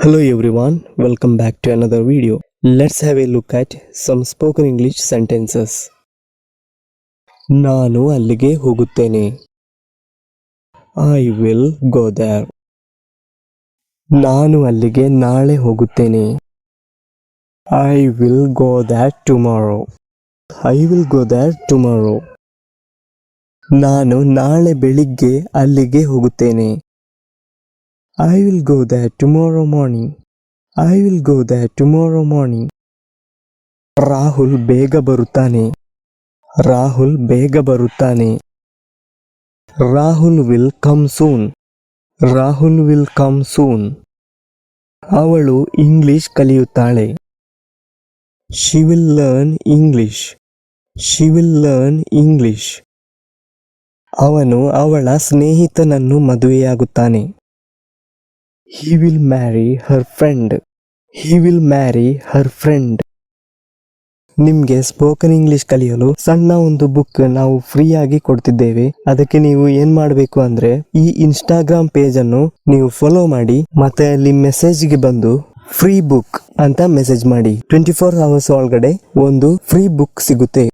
Hello everyone, welcome back to another video. Let's have a look at some spoken English sentences. ನಾನು ಅಲ್ಲಿಗೆ ಹೋಗುತ್ತೇನೆ. I will go there. ನಾನು ಅಲ್ಲಿಗೆ ನಾಳೆ ಹೋಗುತ್ತೇನೆ. I will go there tomorrow. I will go there tomorrow. ನಾನು ನಾಳೆ ಬೆಳಿಗ್ಗೆ ಅಲ್ಲಿಗೆ ಹೋಗುತ್ತೇನೆ. I will go there tomorrow morning. I will go there tomorrow morning. Rahul ಬೇಗ ಬರುತ್ತಾನೆ. ರಾಹುಲ್ ಬೇಗ ಬರುತ್ತಾನೆ. Rahul will come soon. Rahul will come soon. ಅವಳು English ಕಲಿಯುತ್ತಾಳೆ. She will learn English. She will learn English. ಅವನು ಅವಳ ಸ್ನೇಹಿತನನ್ನು ಮದುವೆಯಾಗುತ್ತಾನೆ. He will marry her friend. He will marry her friend. ನಿಮಗೆ spoken English ಕಲಿಯಲು ಸಣ್ಣ ಒಂದು ಬುಕ್ ನಾವು ಫ್ರೀ ಆಗಿ ಕೊಡ್ತಿದ್ದೇವೆ. ಅದಕ್ಕೆ ನೀವು ಏನ್ ಮಾಡಬೇಕು ಅಂದ್ರೆ ಈ ಇನ್ಸ್ಟಾಗ್ರಾಮ್ ಪೇಜ್ ಅನ್ನು ನೀವು ಫಾಲೋ ಮಾಡಿ, ಮತ್ತೆ ಅಲ್ಲಿ ಮೆಸೇಜ್ಗೆ ಬಂದು ಫ್ರೀ ಬುಕ್ ಅಂತ ಮೆಸೇಜ್ ಮಾಡಿ. 24 hours ಒಳಗಡೆ ಒಂದು ಫ್ರೀ ಬುಕ್ ಸಿಗುತ್ತೆ.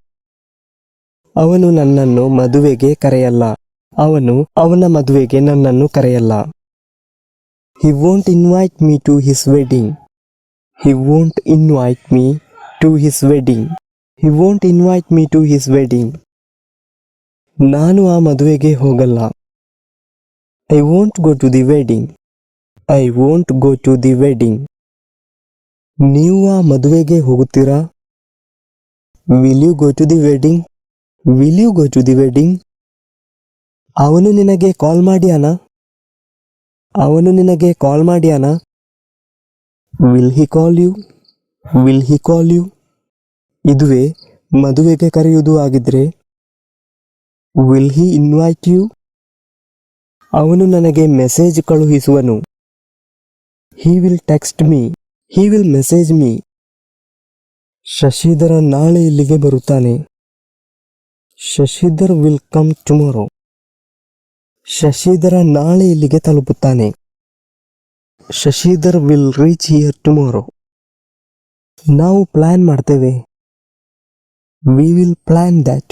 ಅವನು ನನ್ನನ್ನು ಮದುವೆಗೆ ಕರೆಯಲ್ಲ. ಅವನು ಅವನ ಮದುವೆಗೆ ನನ್ನನ್ನು ಕರೆಯಲ್ಲ. He won't invite me to his wedding. He won't invite me to his wedding. He won't invite me to his wedding. ನಾನು ಆ ಮದುವೆಗೆ ಹೋಗಲ್ಲ. I won't go to the wedding. I won't go to the wedding. ನೀವು ಆ ಮದುವೆಗೆ ಹೋಗುತ್ತೀರಾ? Will you go to the wedding? Will you go to the wedding? ಅವನು ನಿನಗೆ ಕಾಲ್ ಮಾಡ್ಯಾನ? ಅವನು ನಿನಗೆ ಕಾಲ್ ಮಾಡ್ಯಾನ? Will he call you? Will he call you? ಇದುವೇ ಮದುವೆಗೆ ಕರೆಯುವುದು ಆಗಿದ್ರೆ Will he invite you? ಅವನು ನನಗೆ ಮೆಸೇಜ್ ಕಳುಹಿಸುವನು. He will text me. He will message me. Shashidhara ನಾಳೆ ಇಲ್ಲಿಗೆ ಬರುತ್ತಾನೆ. Shashidhar will come tomorrow. Shashidhara ನಾಳೆ ಇಲ್ಲಿಗೆ ತಲುಪುತ್ತಾನೆ. Shashidhar will reach here tomorrow. ನಾವು ಪ್ಲಾನ್ ಮಾಡ್ತೇವೆ. We will plan that.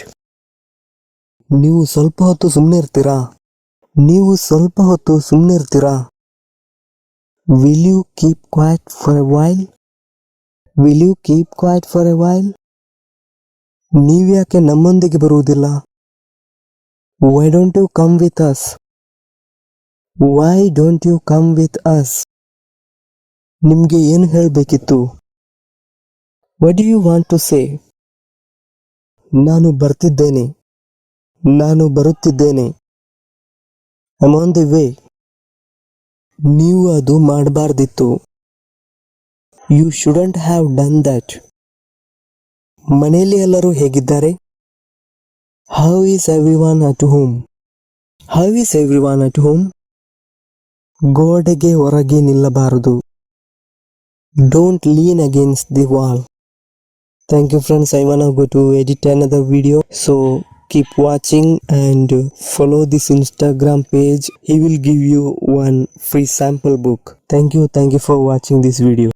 ನೀವು ಸ್ವಲ್ಪ ಹೊತ್ತು ಸುಮ್ಮನೆ ಇರ್ತೀರಾ? ನೀವು ಸ್ವಲ್ಪ ಹೊತ್ತು ಸುಮ್ಮನೆ ಇರ್ತೀರಾ? Will you keep quiet for a while? Will you keep quiet for a while? ನೀವ್ಯಾಕೆ ನಮ್ಮೊಂದಿಗೆ ಬರುವುದಿಲ್ಲ? Why don't you come with us? Why don't you come with us? ನಿಮ್ಗೆ ಏನು ಹೇಳಬೇಕಿತ್ತು? What do you want to say? ನಾನು ಬರ್ತಿದ್ದೇನೆ. ನಾನು ಬರುತ್ತಿದ್ದೇನೆ. I'm on the way. ನೀವು ಅದು ಮಾಡಬಾರ್ದಿತ್ತು. You shouldn't have done that. ಮನೆಯಲ್ಲಿ ಎಲ್ಲರೂ ಹೇಗಿದ್ದಾರೆ? How is everyone at home? How is everyone at home? ಗೋಡೆಗೆ ಹೊರಗೆ ನಿಲ್ಲಬಾರದು. Don't lean against the wall. Thank you friends, I wanna go to edit another video, so keep watching and follow this Instagram page. He will give you one free sample book. Thank you for watching this video.